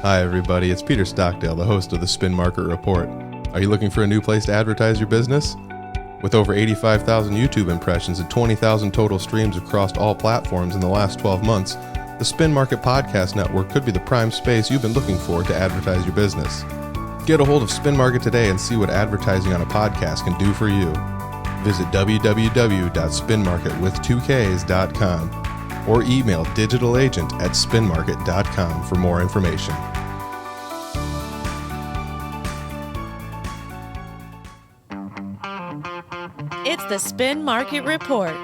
Hi everybody, it's Peter Stockdale, the host of the Spin Market Report. Are you looking for a new place to advertise your business? With over 85,000 YouTube impressions and 20,000 total streams across all platforms in the last 12 months, the Spin Market Podcast Network could be the prime space you've been looking for to advertise your business. Get a hold of Spin Market today and see what advertising on a podcast can do for you. Visit www.spinmarketwith2ks.com or email digitalagent@spinmarket.com for more information. It's the Spin Market Report.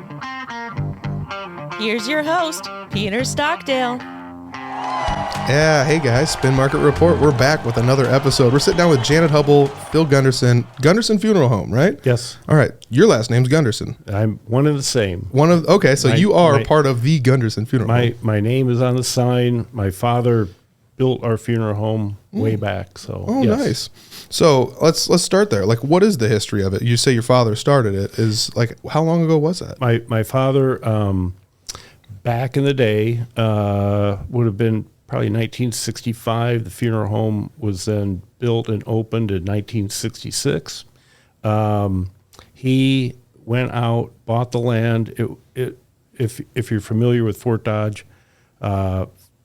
Here's your host, Peter Stockdale. Yeah, hey guys, Spin Market Report. We're back with another episode. We're sitting down with Janet Hubbell, Phil Gunderson, Gunderson Funeral Home, right? Yes. All right, your last name's Gunderson. I'm one and the same. Okay, so you are part of the Gunderson Funeral Home. My name is on the sign. My father built our funeral home way back. So yes. Nice. So let's start there. Like, what is the history of it? You say your father started it. How long ago was that? My father, back in the day, would have been probably 1965. The funeral home was then built and opened in 1966. He went out, bought the land. If you're familiar with Fort Dodge,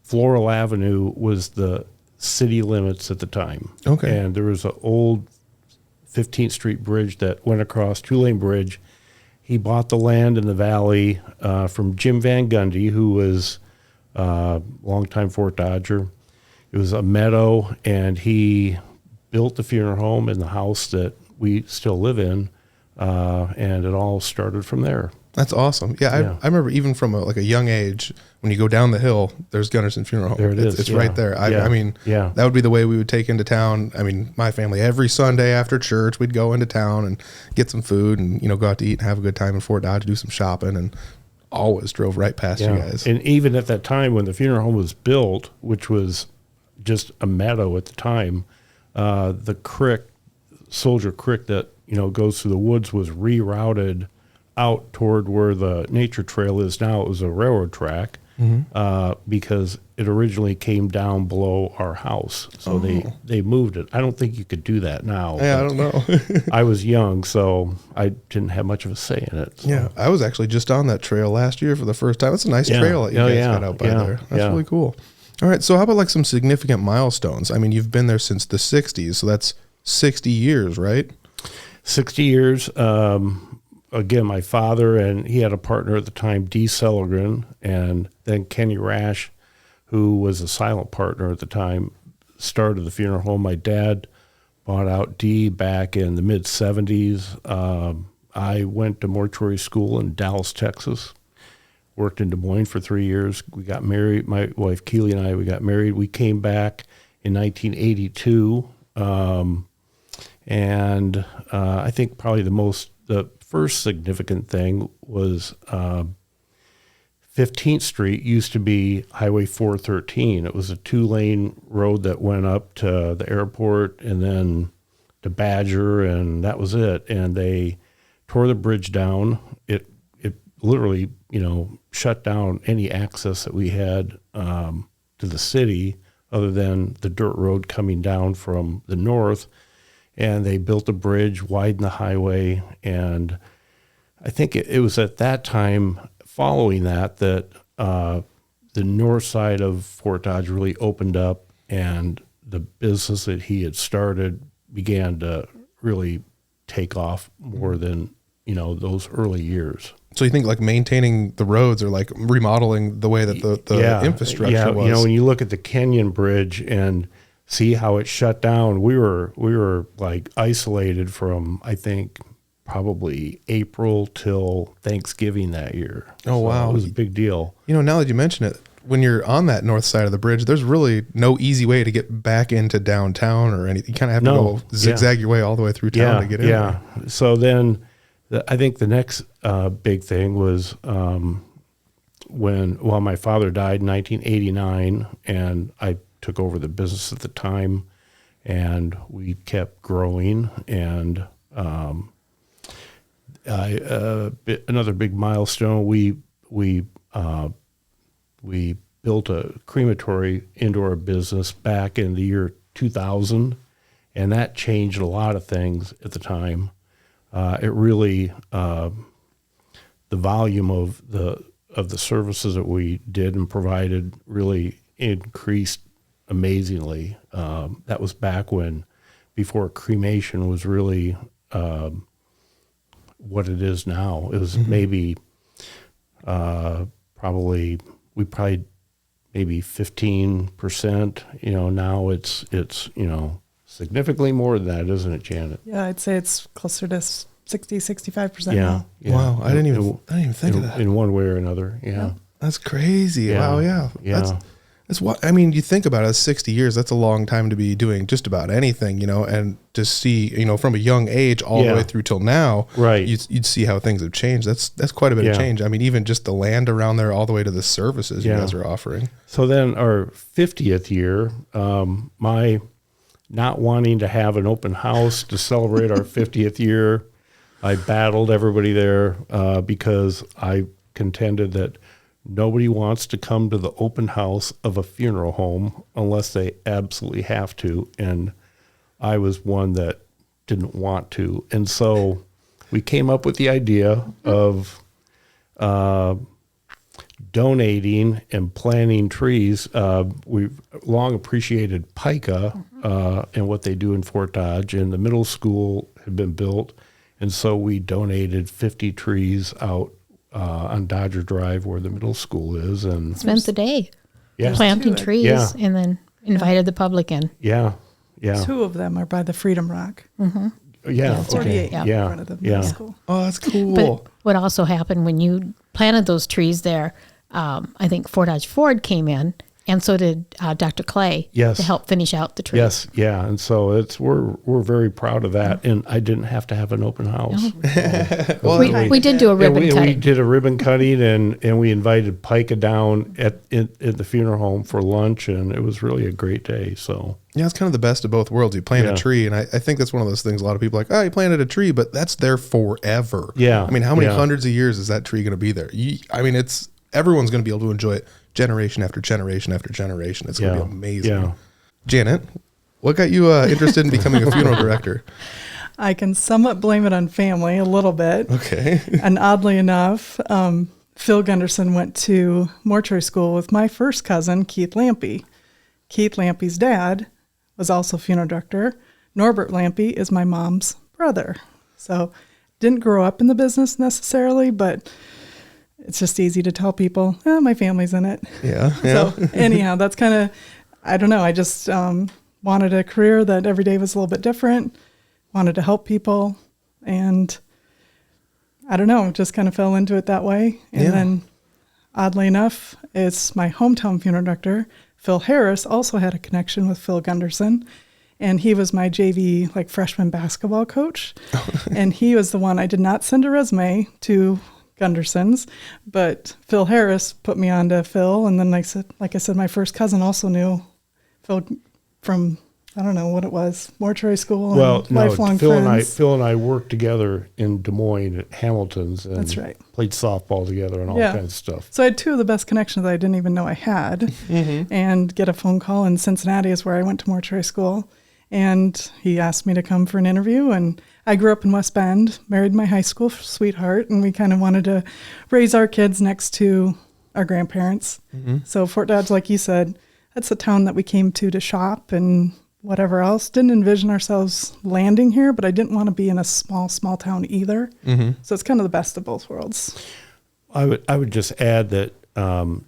Floral Avenue was the city limits at the time. Okay. And there was an old 15th Street bridge that went across, two-lane bridge. He bought the land in the valley from Jim Van Gundy, who was longtime Fort Dodger. It was a meadow, and he built the funeral home and the house that we still live in, and it all started from there. That's awesome. Yeah. I remember even from a young age, when you go down the hill, there's Gunderson Funeral Home. There it is. It's right there. I mean, that would be the way we would take into town. I mean, my family, every Sunday after church, we'd go into town and get some food and, go out to eat and have a good time in Fort Dodge, do some shopping, and always drove right past you guys. And even at that time when the funeral home was built, which was just a meadow at the time, the creek, Soldier Creek that, goes through the woods was rerouted out toward where the nature trail is now. It was a railroad track because it originally came down below our house. So they moved it. I don't think you could do that now. Yeah, I don't know. I was young, so I didn't have much of a say in it. So. Yeah, I was actually just on that trail last year for the first time. It's a nice trail that you guys got out by there. That's really cool. All right, so how about some significant milestones? I mean, you've been there since the 60s, so that's 60 years, right? 60 years. Again, my father, and he had a partner at the time, Dee Selgren, and then Kenny Rash, who was a silent partner at the time, started the funeral home. My dad bought out Dee back in the mid-'70s. I went to mortuary school in Dallas, Texas, worked in Des Moines for 3 years. We got married. My wife, Keely, and we got married. We came back in 1982, and I think probably the first significant thing was 15th Street used to be Highway 413. It was a two-lane road that went up to the airport and then to Badger, and that was it. And they tore the bridge down. It literally, shut down any access that we had to the city other than the dirt road coming down from the north. And they built a bridge, widened the highway, and I think it was at that time following that the north side of Fort Dodge really opened up, and the business that he had started began to really take off more than, those early years. So you think maintaining the roads or remodeling the way that the infrastructure was? When you look at the Kenyon Bridge and see how it shut down, we were isolated from, I think, probably April till Thanksgiving that year. Oh, wow. It was a big deal. Now that you mention it, when you're on that north side of the bridge, there's really no easy way to get back into downtown or anything. You kind of have to go zigzag your way all the way through town to get in there. So then I think the next big thing was when my father died in 1989, and I took over the business at the time, and we kept growing. And another big milestone, we built a crematory into our business back in the year 2000, and that changed a lot of things at the time. It really, the volume of the services that we did and provided really increased amazingly. That was back when, before cremation was really what it is now. It was maybe probably maybe 15%. Now it's significantly more than that, isn't it, Janet? Yeah, I'd say it's closer to 65% Yeah, now. yeah. Wow, I didn't even think of that. In one way or another. Yeah. That's crazy. Yeah. Wow, yeah. Yeah. That's what I mean. You think about it, 60 years. That's a long time to be doing just about anything, and to see, from a young age all the way through till now, Right. You'd see how things have changed. That's quite a bit of change. I mean, even just the land around there, all the way to the services you guys are offering. So then, our 50th year, my not wanting to have an open house to celebrate our 50th year, I battled everybody there because I contended that nobody wants to come to the open house of a funeral home unless they absolutely have to. And I was one that didn't want to. And so we came up with the idea of donating and planting trees. We've long appreciated PICA and what they do in Fort Dodge, and the middle school had been built. And so we donated 50 trees out on Dodger Drive where the middle school is, and Spent the day yeah, planting trees and then invited the public in. yeah. 2 of them are by the Freedom Rock. Yeah. 48 Okay. in Yeah. front of the middle Yeah. school. Oh, that's cool. But what also happened when you planted those trees there, I think Fort Dodge Ford came in, and so did Dr. Clay Yes. to help finish out the trees. Yes, yeah, and so we're very proud of that, and I didn't have to have an open house. We did do a ribbon we cutting. did a ribbon cutting, and we invited PICA down at the funeral home for lunch, and it was really a great day. So Yeah, it's kind of the best of both worlds. You plant a Yeah. tree, and I think that's one of those things a lot of people are like, oh, you planted a tree, but that's there forever. Yeah, I mean, how many yeah. hundreds of years is that tree going to be there? Everyone's going to be able to enjoy it generation after generation after generation. It's going to be amazing. Yeah. Janet, what got you interested in becoming a funeral director? I can somewhat blame it on family a little bit. Okay. And oddly enough, Phil Gunderson went to mortuary school with my first cousin, Keith Lampy. Keith Lampy's dad was also funeral director. Norbert Lampy is my mom's brother. So didn't grow up in the business necessarily, but it's just easy to tell people, my family's in it. Yeah. So anyhow, that's kind of, I don't know. I just wanted a career that every day was a little bit different, wanted to help people. And I don't know, just kind of fell into it that way. And then oddly enough, it's my hometown funeral director, Phil Harris, also had a connection with Phil Gunderson. And he was my JV freshman basketball coach. And he was the one, I did not send a resume to Gunderson's, but Phil Harris put me on to Phil. And then like I said, my first cousin also knew Phil from, I don't know what it was, mortuary school and lifelong friends. Phil and I worked together in Des Moines at Hamilton's, and That's right. played softball together and all kinds of stuff. So I had 2 of the best connections I didn't even know I had. And get a phone call in Cincinnati is where I went to mortuary school. And he asked me to come for an interview. And I grew up in West Bend, married my high school sweetheart, and we kind of wanted to raise our kids next to our grandparents. So Fort Dodge, like you said, that's a town that we came to shop and whatever else. Didn't envision ourselves landing here, but I didn't want to be in a small town either. So it's kind of the best of both worlds. I would just add that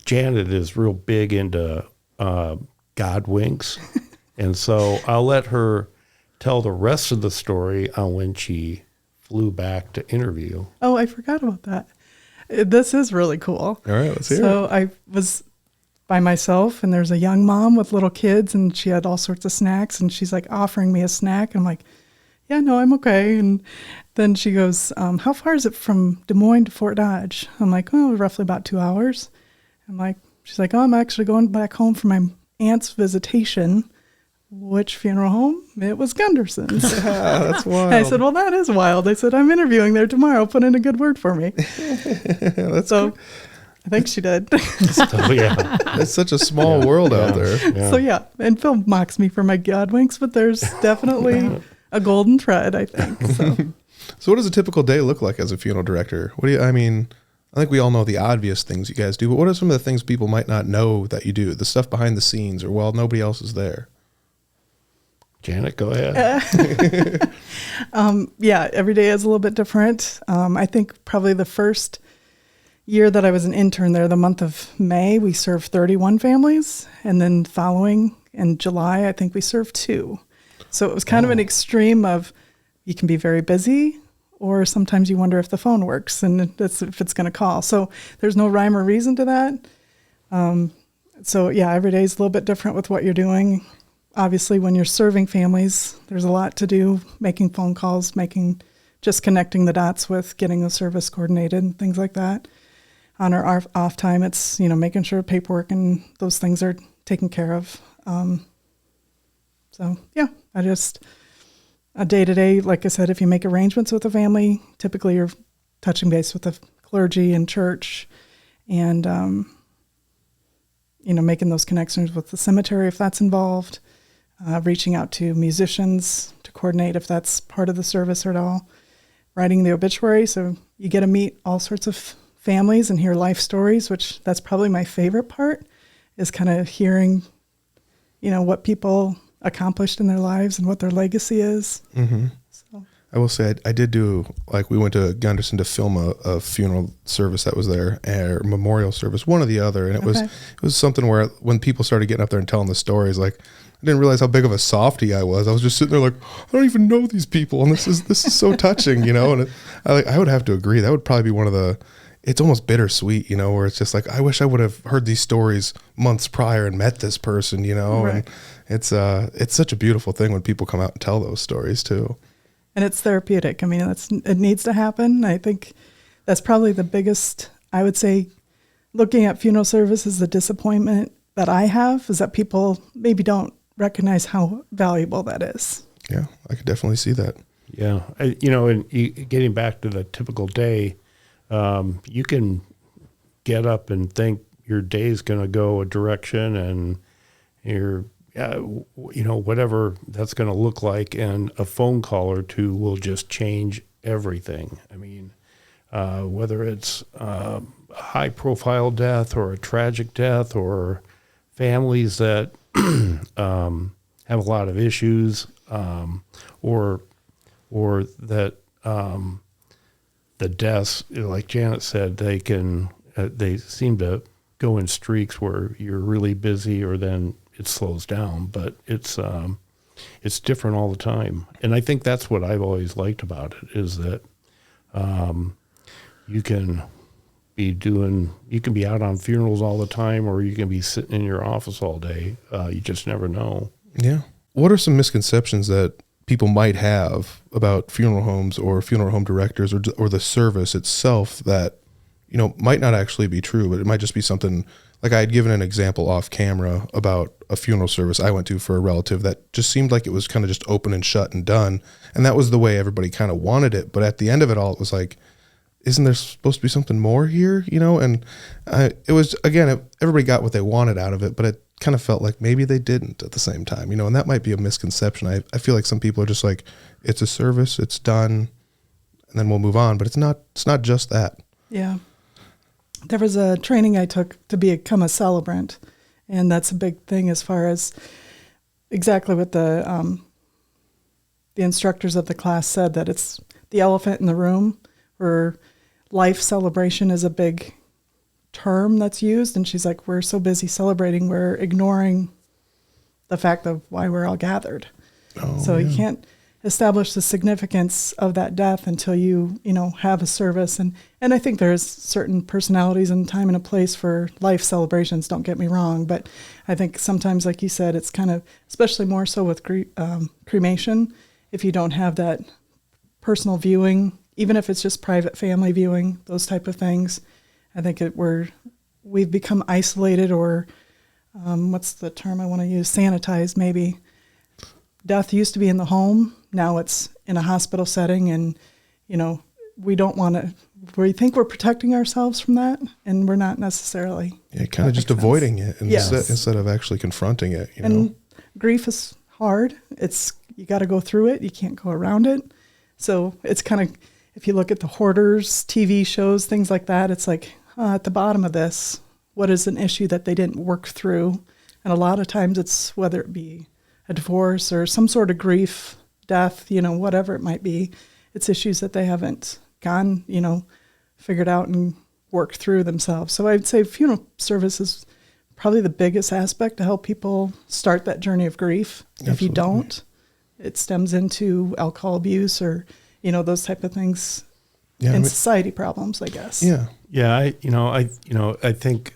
Janet is real big into God winks. And so I'll let her tell the rest of the story on when she flew back to interview. Oh, I forgot about that. This is really cool. All right, let's hear it. So I was by myself, and there's a young mom with little kids, and she had all sorts of snacks, and she's offering me a snack. And I'm like, yeah, no, I'm okay. And then she goes, how far is it from Des Moines to Fort Dodge? I'm like, oh, roughly about 2 hours. She's like, oh, I'm actually going back home for my aunt's visitation. Which funeral home? It was Gunderson's. Yeah, that's wild. I said, well, that is wild. I said, I'm interviewing there tomorrow. Put in a good word for me. That's so cool. I think she did. So, yeah. It's such a small world out there. Yeah. So yeah, and Phil mocks me for my godwinks, but there's definitely a golden thread, I think. So. So what does a typical day look like as a funeral director? I think we all know the obvious things you guys do, but what are some of the things people might not know that you do? The stuff behind the scenes, or while nobody else is there? Janet, go ahead. Yeah, every day is a little bit different. I think probably the first year that I was an intern there, the month of May, we served 31 families. And then following in July, I think we served 2. So it was kind of an extreme of you can be very busy, or sometimes you wonder if the phone works and if it's going to call. So there's no rhyme or reason to that. So yeah, every day is a little bit different with what you're doing. Obviously, when you're serving families, there's a lot to do, making phone calls, just connecting the dots with getting the service coordinated and things like that. On our off time, it's, making sure paperwork and those things are taken care of. So yeah, a day-to-day, like I said, if you make arrangements with a family, typically you're touching base with the clergy and church and, making those connections with the cemetery if that's involved, reaching out to musicians to coordinate if that's part of the service at all, writing the obituary. So you get to meet all sorts of families and hear life stories, which that's probably my favorite part, is kind of hearing, what people accomplished in their lives and what their legacy is. Mm-hmm. So. I will say I did do, we went to Gunderson to film a funeral service that was there, or memorial service, one or the other. And it was something where when people started getting up there and telling the stories, I didn't realize how big of a softie I was. I was just sitting there I don't even know these people. And this is so touching, And I would have to agree. That would probably be it's almost bittersweet, where it's just I wish I would have heard these stories months prior and met this person, Right. And it's such a beautiful thing when people come out and tell those stories too. And it's therapeutic. I mean, it needs to happen. I think that's probably the biggest, I would say, looking at funeral services, the disappointment that I have is that people maybe don't recognize how valuable that is. Yeah, I could definitely see that. Yeah. Getting back to the typical day, you can get up and think your day's going to go a direction and you're, whatever that's going to look like, and a phone call or two will just change everything. I mean, whether it's a high-profile death or a tragic death or families that have a lot of issues, or that the deaths, like Janet said, they seem to go in streaks where you're really busy or then it slows down, but it's different all the time. And I think that's what I've always liked about it, is that you can be out on funerals all the time, or you can be sitting in your office all day. You just never know. Yeah. What are some misconceptions that people might have about funeral homes or funeral home directors or the service itself that, might not actually be true, but it might just be something? I had given an example off camera about a funeral service I went to for a relative that just seemed like it was kind of just open and shut and done. And that was the way everybody kind of wanted it. But at the end of it all, it was isn't there supposed to be something more here? And it was, again, everybody got what they wanted out of it, but it kind of felt like maybe they didn't at the same time, and that might be a misconception. I feel like some people are just it's a service, it's done, and then we'll move on. But it's not just that. Yeah. There was a training I took to become a celebrant, and that's a big thing as far as exactly what the instructors of the class said, that it's the elephant in the room, where life celebration is a big term that's used. And she's like, we're so busy celebrating, we're ignoring the fact of why we're all gathered. So you can't establish the significance of that death until you have a service. And I think there's certain personalities and time and a place for life celebrations, don't get me wrong. But I think sometimes, like you said, it's kind of, especially more so with cremation, if you don't have that personal viewing, even if it's just private family viewing, those type of things, I think we've become isolated, or what's the term I want to use? Sanitized, maybe. Death used to be in the home. Now it's in a hospital setting, and we don't want to. we think we're protecting ourselves from that, and we're not necessarily. Yeah, kind of just avoiding it instead of actually confronting it. You know? And grief is hard. You got to go through it. You can't go around it. So it's kind of, if you look at the hoarders, TV shows, things like that, it's like at the bottom of this, what is an issue that they didn't work through? And a lot of times it's whether it be a divorce or some sort of grief, death, whatever it might be. It's issues that they haven't gone, figured out and worked through themselves. So I'd say funeral service is probably the biggest aspect to help people start that journey of grief. Absolutely. If you don't, it stems into alcohol abuse or, those type of things and society problems, I guess. Yeah. Yeah. I think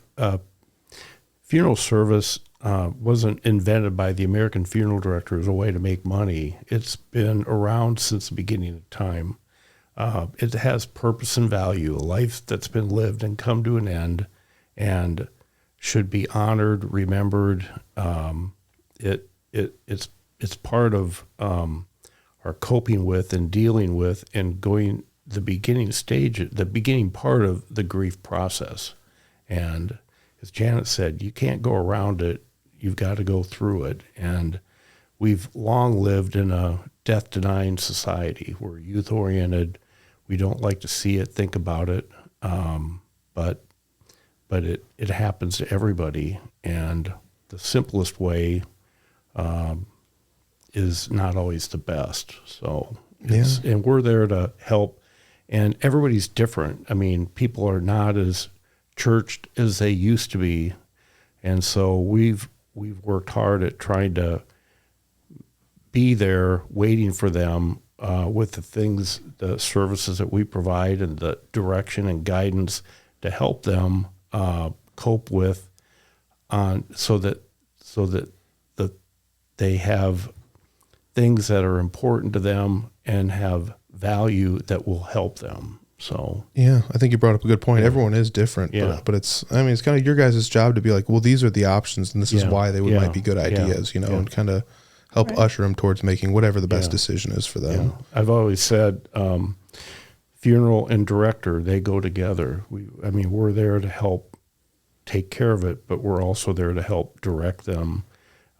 funeral service wasn't invented by the American funeral director as a way to make money. It's been around since the beginning of time. It has purpose and value, a life that's been lived and come to an end and should be honored, remembered. It's part of our coping with and dealing with and going the beginning part of the grief process. And as Janet said, you can't go around it. You've got to go through it. And we've long lived in a death-denying society. We're youth-oriented. We don't like to see it, think about it. But it happens to everybody. And the simplest way is not always the best. So, and we're there to help. And everybody's different. I mean, people are not as churched as they used to be. And so we've worked hard at trying to be there waiting for them with the services that we provide and the direction and guidance to help them cope with so that they have things that are important to them and have value that will help them. So yeah, I think you brought up a good point. Everyone is different, but it's kind of your guys' job to be like, well, these are the options and this is why they might be good ideas, and kind of help usher them towards making whatever the best decision is for them. Yeah. I've always said funeral and director, they go together. We're there to help take care of it, but we're also there to help direct them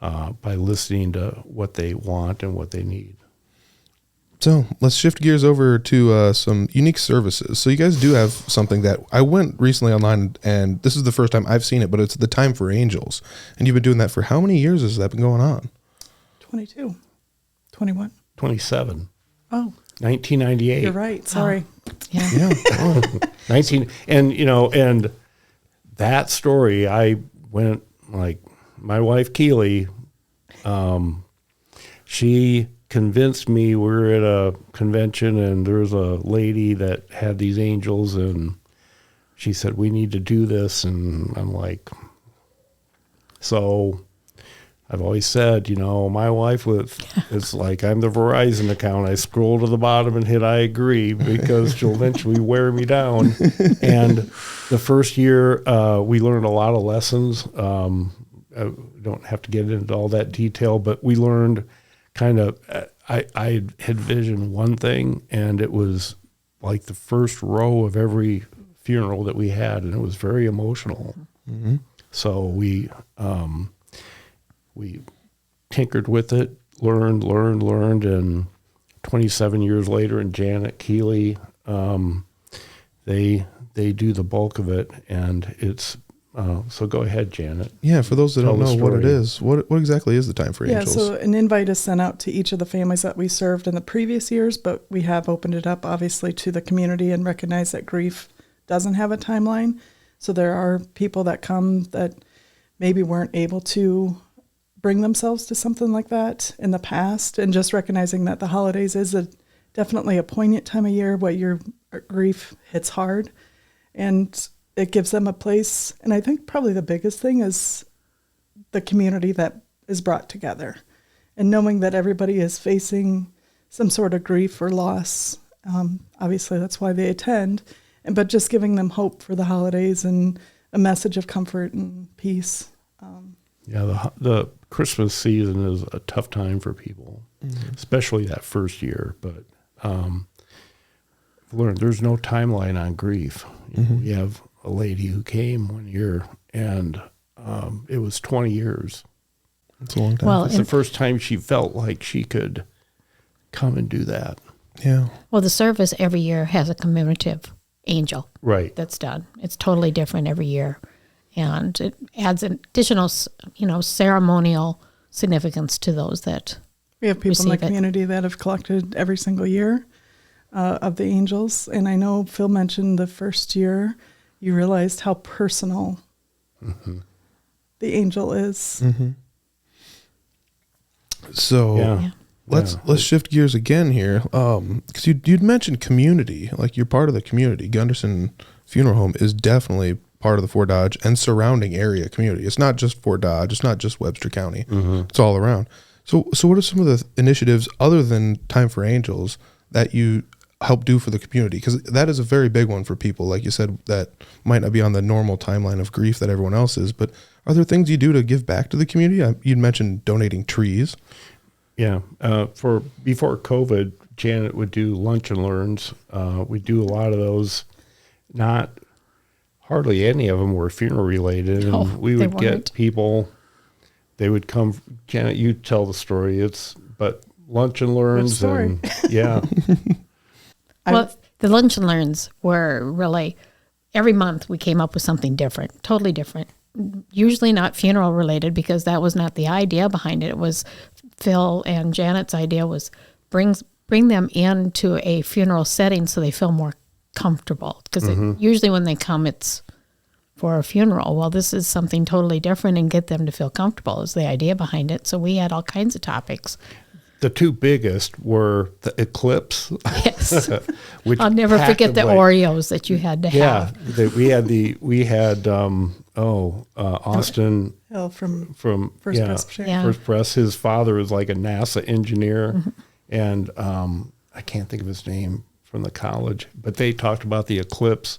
by listening to what they want and what they need. So let's shift gears over to some unique services. So you guys do have something that I went recently online, and this is the first time I've seen it, but it's the Time for Angels. And you've been doing that for how many years has that been going on? 22, 21. 27. Oh. 1998. You're right. Sorry. Yeah. 19. And that story, I went like my wife, Keely, she convinced me. We were at a convention and there was a lady that had these angels and she said, we need to do this. And I'm like, so I've always said, my wife it's like I'm the Verizon account. I scroll to the bottom and hit I agree because she'll eventually wear me down. And the first year we learned a lot of lessons. I don't have to get into all that detail, but we learned kind of, I had visioned one thing, and it was like the first row of every funeral that we had, and it was very emotional. Mm-hmm. So we tinkered with it, learned, and 27 years later, and Janet, Keely, they do the bulk of it, and it's so go ahead, Janet. Yeah, for those that don't know what it is, what exactly is the Time for Angels? Yeah, so an invite is sent out to each of the families that we served in the previous years, but we have opened it up, obviously, to the community and recognize that grief doesn't have a timeline. So there are people that come that maybe weren't able to bring themselves to something like that in the past, and just recognizing that the holidays is definitely a poignant time of year where your grief hits hard, and it gives them a place. And I think probably the biggest thing is the community that is brought together and knowing that everybody is facing some sort of grief or loss. Obviously, that's why they attend, but just giving them hope for the holidays and a message of comfort and peace. The Christmas season is a tough time for people, especially that first year. But learned there's no timeline on grief. We have a lady who came one year, and it was 20 years. It's a long time. Well, It's the first time she felt like she could come and do that. Yeah. Well, the service every year has a commemorative angel Right. that's done. It's totally different every year, and it adds an additional, ceremonial significance to those that. We have people in the Receive it. community that have collected every single year of the angels. And I know Phil mentioned the first year you realized how personal the angel is. So Yeah. let's shift gears again here, because you'd mentioned community, like you're part of the community. Gunderson Funeral Home is definitely part of the Fort Dodge and surrounding area community. It's not just Fort Dodge. It's not just Webster County. It's all around. So what are some of the initiatives other than Time for Angels that you help do for the community? Because that is a very big one for people, like you said, that might not be on the normal timeline of grief that everyone else is. But are there things you do to give back to the community? You'd mentioned donating trees. Yeah. Before COVID, Janet would do lunch and learns. We do a lot of those. Not hardly any of them were funeral related, No, and we they would get weren't. people. They would come. Janet, you tell the story. But lunch and learns, story? and yeah, Well, the lunch and learns were really, every month we came up with something different, totally different. Usually not funeral related, because that was not the idea behind it. It was Phil and Janet's idea was bring them into a funeral setting so they feel more comfortable. Because usually when they come, it's for a funeral. Well, this is something totally different, and get them to feel comfortable is the idea behind it. So we had all kinds of topics. the two biggest were the eclipse. Yes. Which I'll never packed forget the them like- Oreos that you had to Yeah, have. we had Austin Hill from from First Presbyterian. Yeah. First Press. His father was like a NASA engineer, and I can't think of his name from the college, but they talked about the eclipse,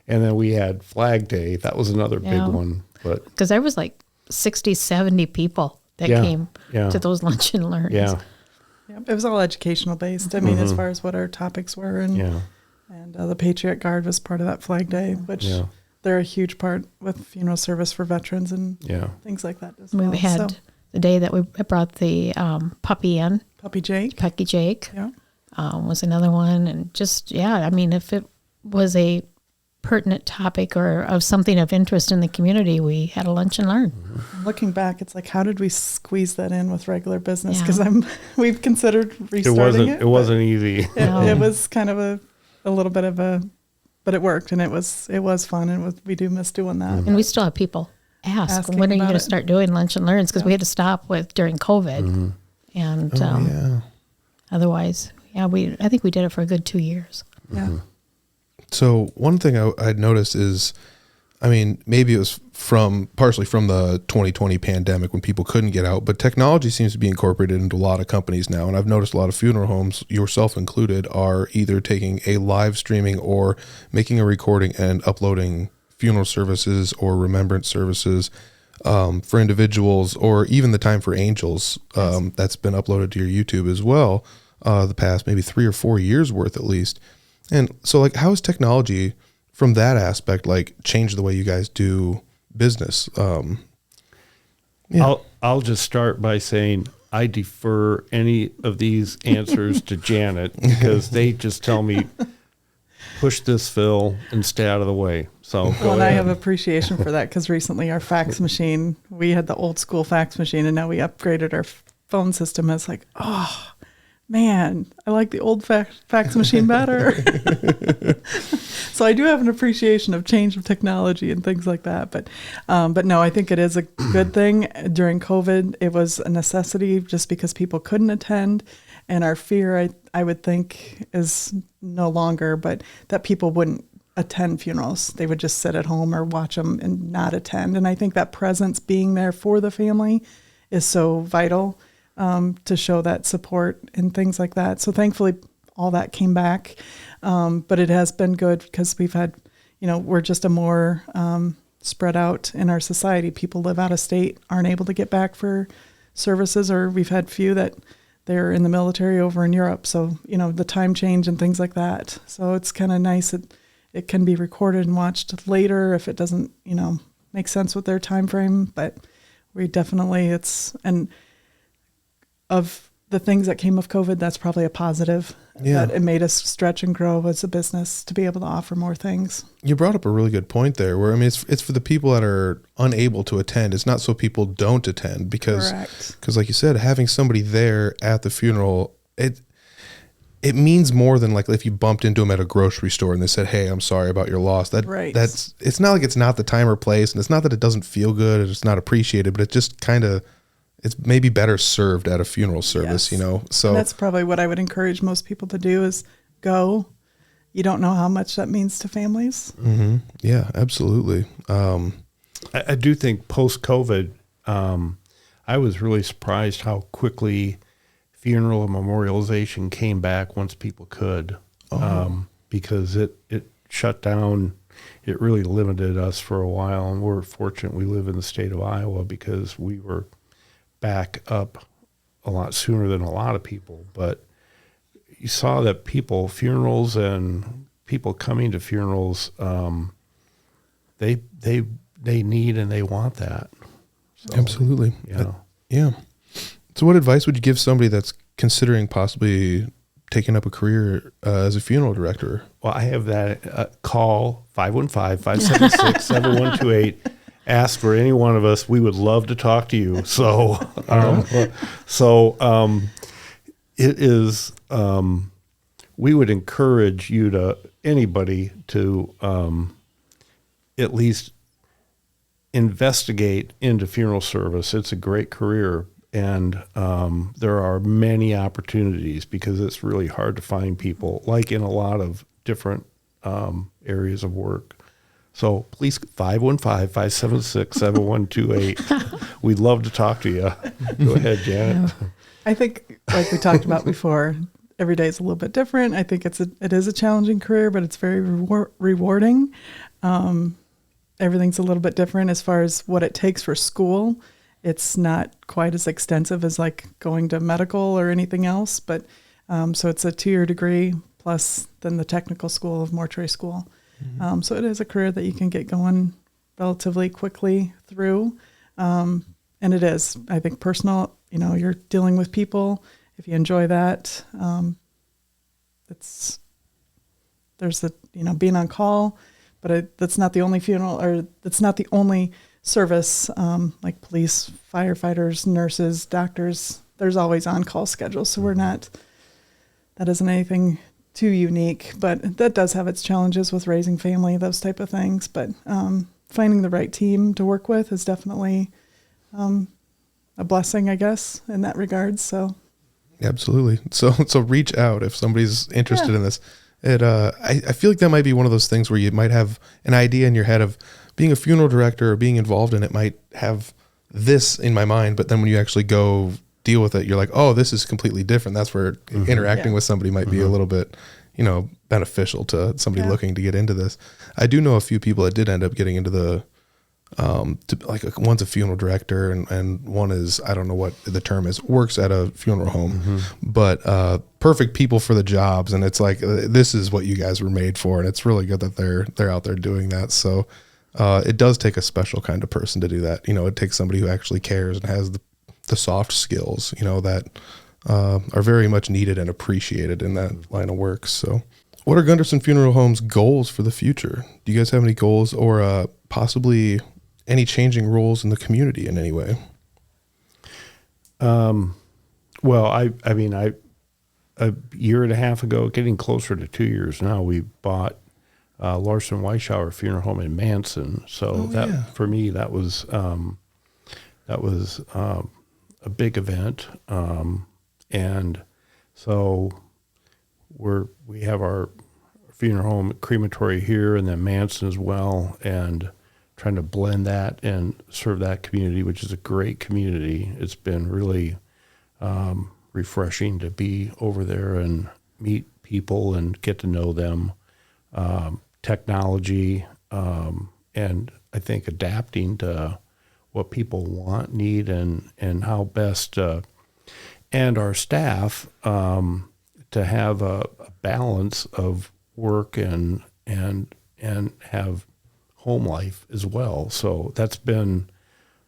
and then we had Flag Day. That was another Yeah. big one, but Because there was like 60, 70 people that Yeah, came yeah. to those lunch and learns. yeah, Yeah, it was all educational based. I mean, as far as what our topics were, and yeah, the Patriot Guard was part of that Flag Day, which Yeah. they're a huge part with funeral service for veterans and yeah. things like that as well. We had So, the day that we brought the puppy in, Puppy Jake. Pucky Jake Yeah. was another one. And just, I mean, if it was a pertinent topic or of something of interest in the community, we had a lunch and learn. Looking back, it's like, how did we squeeze that in with regular business? Yeah. Because we've considered It restarting wasn't. It wasn't easy. No. It was kind of a little bit of a, but it worked, and it was fun, and we do miss doing that. And we still have people ask, Asking when are you about going to it. start doing lunch and learns? Because we had to stop during COVID. And Yeah. otherwise, I think we did it for a good 2 years. Yeah. So one thing I'd noticed is, I mean, maybe it was partially from the 2020 pandemic when people couldn't get out, but technology seems to be incorporated into a lot of companies now. And I've noticed a lot of funeral homes, yourself included, are either taking a live streaming or making a recording and uploading funeral services or remembrance services for individuals, or even the Time for Angels that's been uploaded to your YouTube as well, the past maybe 3 or 4 years worth at least. And so, like, how has technology from that aspect, like, changed the way you guys do business? Yeah. I'll just start by saying I defer any of these answers to Janet, because they just tell me, push this, Phil, and stay out of the way. So Well, and I have appreciation for that, because recently our fax machine, we had the old school fax machine, and now we upgraded our phone system. It's like, oh man, I like the old fax machine better. So I do have an appreciation of change of technology and things like that. But no, I think it is a good thing. During COVID, it was a necessity just because people couldn't attend. And our fear, I would think, is no longer, but that people wouldn't attend funerals. They would just sit at home or watch them and not attend. And I think that presence, being there for the family, is so vital to show that support and things like that. So thankfully, all that came back. But it has been good because we've had, we're just a more spread out in our society. People live out of state, aren't able to get back for services, or we've had few that they're in the military over in Europe. So, the time change and things like that. So it's kind of nice that it can be recorded and watched later if it doesn't, make sense with their time frame. But we definitely, and of the things that came of COVID, that's probably a positive. Yeah. That it made us stretch and grow as a business to be able to offer more things. You brought up a really good point there where, it's for the people that are unable to attend. It's not so people don't attend because like you said, having somebody there at the funeral, it means more than like if you bumped into them at a grocery store and they said, "Hey, I'm sorry about your loss." It's not like it's not the time or place, and it's not that it doesn't feel good or it's not appreciated, but it just kind of, it's maybe better served at a funeral service, So and that's probably what I would encourage most people to do is go. You don't know how much that means to families. Mm-hmm. Yeah, absolutely. I do think post-COVID, I was really surprised how quickly funeral and memorialization came back once people could, because it shut down. It really limited us for a while, and we're fortunate we live in the state of Iowa because we were back up a lot sooner than a lot of people. But you saw that funerals and people coming to funerals, they need and they want that. So, absolutely. Yeah. Yeah. So what advice would you give somebody that's considering possibly taking up a career as a funeral director? Well, I have that call 515-576-7128. Ask for any one of us. We would love to talk to you. So, it is, we would encourage anybody to at least investigate into funeral service. It's a great career. And there are many opportunities because it's really hard to find people, like in a lot of different areas of work. So please, 515-576-7128. We'd love to talk to you. Go ahead, Janet. I think, like we talked about before, every day is a little bit different. I think it is a challenging career, but it's very rewarding. Everything's a little bit different as far as what it takes for school. It's not quite as extensive as like going to medical or anything else, but so it's a 2-year degree plus then the technical school of mortuary school. Mm-hmm. So it is a career that you can get going relatively quickly through. And it is, I think, personal. You're dealing with people. If you enjoy that, there's being on call, but that's not the only funeral, or that's not the only service, like police, firefighters, nurses, doctors. There's always on-call schedules, so that isn't anything too unique, but that does have its challenges with raising family, those type of things. But finding the right team to work with is definitely a blessing, I guess, in that regard. So, absolutely. So reach out if somebody's interested in this. I feel like that might be one of those things where you might have an idea in your head of being a funeral director or being involved in it, might have this in my mind, but then when you actually go deal with it, you're like, oh, this is completely different. That's where interacting with somebody might be a little bit, beneficial to somebody looking to get into this. I do know a few people that did end up getting into the, one's a funeral director and one is, I don't know what the term is, works at a funeral home, but perfect people for the jobs. And it's like, this is what you guys were made for. And it's really good that they're out there doing that. So it does take a special kind of person to do that. It takes somebody who actually cares and has the soft skills, that are very much needed and appreciated in that line of work. So what are Gunderson Funeral Home's goals for the future? Do you guys have any goals or possibly any changing roles in the community in any way? Well, I mean, a year and a half ago, getting closer to 2 years now, we bought Larson Weishauer Funeral Home in Manson. So for me, that was a big event. And so we have our funeral home crematory here and then Manson as well, and trying to blend that and serve that community, which is a great community. It's been really refreshing to be over there and meet people and get to know them. Technology, and I think adapting to what people want, need, and how best and our staff to have a balance of work and have home life as well. So that's been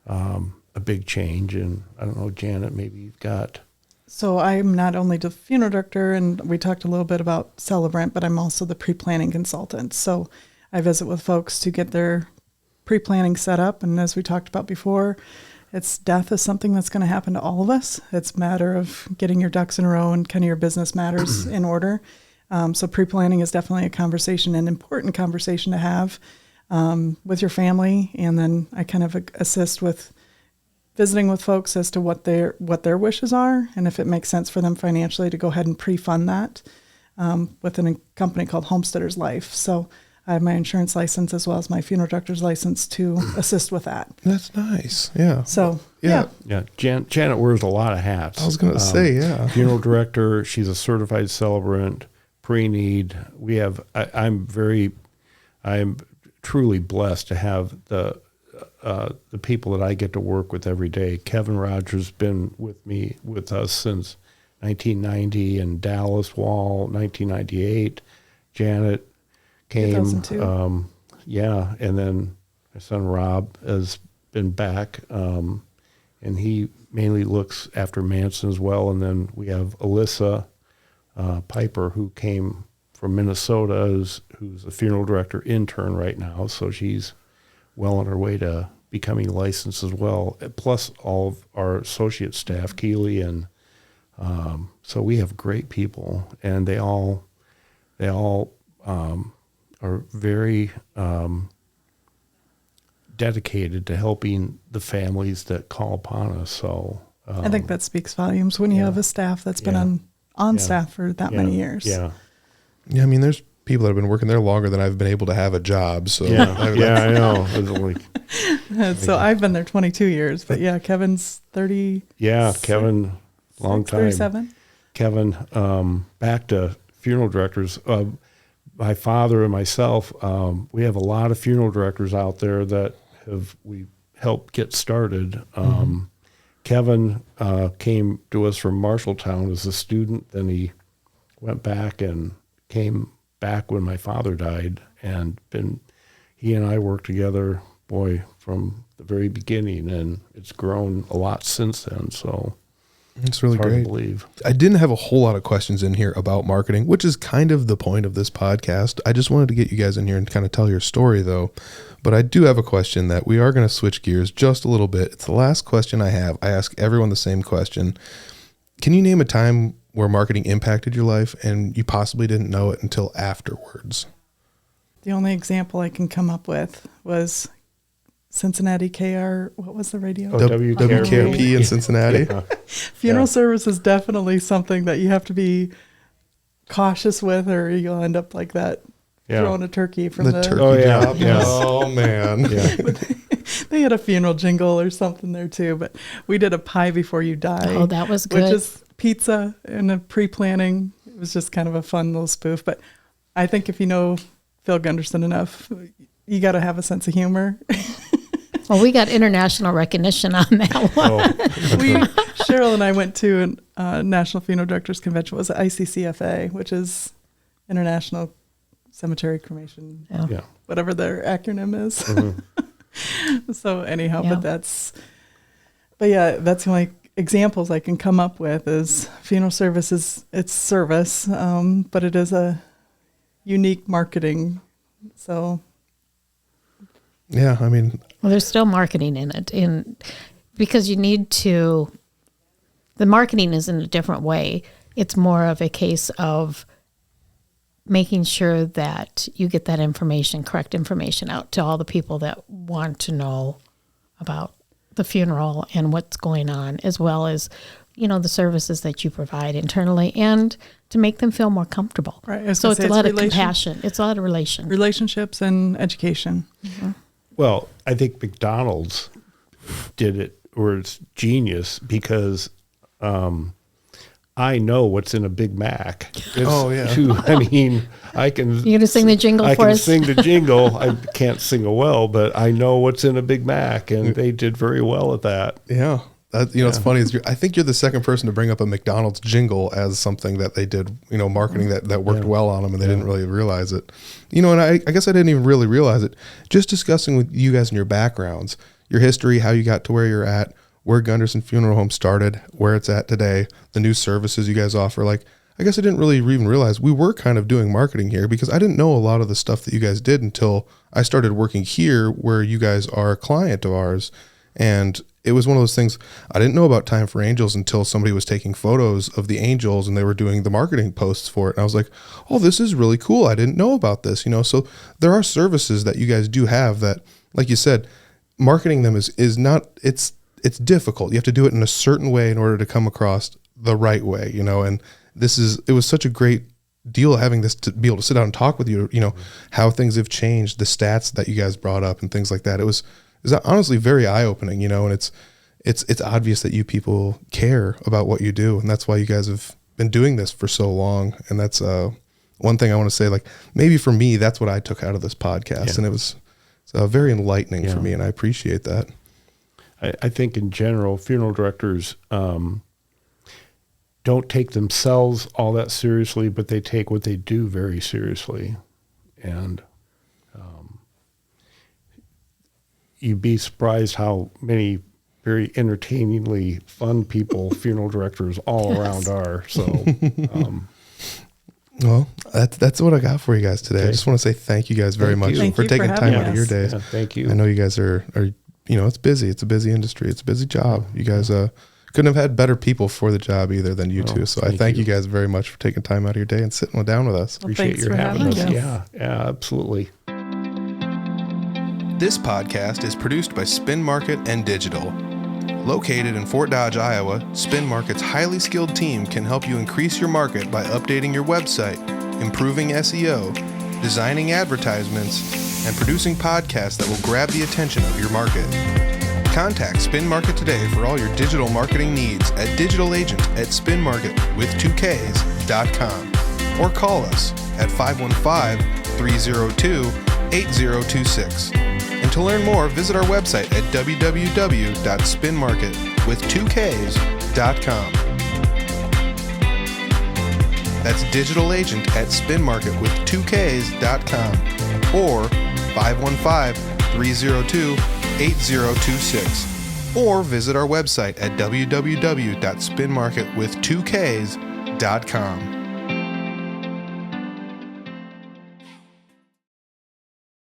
a big change. And I don't know, Janet, maybe you've got. So I'm not only the funeral director, and we talked a little bit about celebrant, but I'm also the pre-planning consultant. So I visit with folks to get their pre-planning set up. And as we talked about before, death is something that's going to happen to all of us. It's a matter of getting your ducks in a row and kind of your business matters in order. So pre-planning is definitely a conversation, an important conversation to have with your family. And then I kind of assist with visiting with folks as to what their wishes are, and if it makes sense for them financially to go ahead and pre-fund that with a company called Homesteaders Life. So I have my insurance license as well as my funeral director's license to assist with that. That's nice. Yeah. So, Yeah. Janet wears a lot of hats. I was going to say, yeah. Funeral director, she's a certified celebrant, pre-need. I'm truly blessed to have the people that I get to work with every day. Kevin Rogers been with us since 1990, and Dallas Wall 1998. Janet came, 2002. and then my son Rob has been back, and he mainly looks after Manson as well. And then we have Alyssa Piper, who came from Minnesota, who's a funeral director intern right now, so she's well on her way to becoming licensed as well, plus all of our associate staff, Keely, and so we have great people, and they all are very dedicated to helping the families that call upon us. So I think that speaks volumes when you have a staff that's been on staff for that many years. Yeah. Yeah, I mean, there's people that have been working there longer than I've been able to have a job. So I know. So I've been there 22 years, but Kevin's 30. Yeah, Kevin, long time. 37. Kevin, back to funeral directors. My father and myself, we have a lot of funeral directors out there that we helped get started. Kevin came to us from Marshalltown as a student, then he went back and came back when my father died, and he and I worked together, from the very beginning, and it's grown a lot since then. So it's really hard great to believe. I didn't have a whole lot of questions in here about marketing, which is kind of the point of this podcast. I just wanted to get you guys in here and kind of tell your story, though. But I do have a question that we are going to switch gears just a little bit. It's the last question I have. I ask everyone the same question. Can you name a time where marketing impacted your life and you possibly didn't know it until afterwards? The only example I can come up with was Cincinnati KR. What was the radio? WKRP in Cincinnati. Funeral service is definitely something that you have to be cautious with, or you'll end up like that, throwing a turkey from the turkey job. Oh man. They had a funeral jingle or something there too, but we did a pie before you die. Oh, that was good. Which is pizza and a pre-planning. It was just kind of a fun little spoof. But I think if you know Phil Gunderson enough, you got to have a sense of humor. Well, we got international recognition on that one. Cheryl and I went to a National Funeral Directors Convention. It was ICCFA, which is International Cemetery Cremation, whatever their acronym is. Mm-hmm. So anyhow, but that's the only examples I can come up with is funeral services. It's service, but it is a unique marketing. So. Yeah, I mean. Well, there's still marketing in it, because you need to. The marketing is in a different way. It's more of a case of making sure that you get that correct information out to all the people that want to know about the funeral and what's going on, as well as, the services that you provide internally, and to make them feel more comfortable. Right. So it's a lot of compassion. It's a lot of relationships and education. Mm-hmm. Well, I think McDonald's did it, or it's genius, because I know what's in a Big Mac. I can. You're gonna sing the jingle for us? I can sing the jingle. I can't sing it well, but I know what's in a Big Mac, and they did very well at that. Yeah. It's funny. I think you're the second person to bring up a McDonald's jingle as something that they did, marketing that worked well on them, and they didn't really realize it. And I guess I didn't even really realize it. Just discussing with you guys and your backgrounds, your history, how you got to where you're at, where Gunderson Funeral Home started, where it's at today, the new services you guys offer. Like, I guess I didn't really even realize we were kind of doing marketing here, because I didn't know a lot of the stuff that you guys did until I started working here, where you guys are a client of ours. And it was one of those things, I didn't know about Time for Angels until somebody was taking photos of the angels and they were doing the marketing posts for it. And I was like, oh, this is really cool. I didn't know about this, So there are services that you guys do have that, like you said, marketing them is not, it's difficult. You have to do it in a certain way in order to come across the right way, and it was such a great deal having this to be able to sit down and talk with you, how things have changed, the stats that you guys brought up and things like that. It was honestly very eye-opening, and it's obvious that you people care about what you do, and that's why you guys have been doing this for so long. And that's one thing I want to say, like, maybe for me, that's what I took out of this podcast, and it was very enlightening for me, and I appreciate that. I think in general, funeral directors don't take themselves all that seriously, but they take what they do very seriously. And you'd be surprised how many very entertainingly fun people funeral directors all around are. So, well, that's what I got for you guys today. Okay. I just want to say thank you guys very much for taking time out of your day. Yeah, thank you. I know you guys are it's busy. It's a busy industry. It's a busy job. You guys couldn't have had better people for the job either than you two. So I thank you guys very much for taking time out of your day and sitting down with us. Well, Appreciate your having us. Yeah, absolutely. This podcast is produced by Spin Market and Digital. Located in Fort Dodge, Iowa, Spin Market's highly skilled team can help you increase your market by updating your website, improving SEO, designing advertisements, and producing podcasts that will grab the attention of your market. Contact Spin Market today for all your digital marketing needs at digitalagent@spinmarket.com or call us at 515-302-8026. And to learn more, visit our website at www.spinmarket.com. That's digitalagent@spinmarket.com or 515-302-8026. Or visit our website at www.spinmarket.com.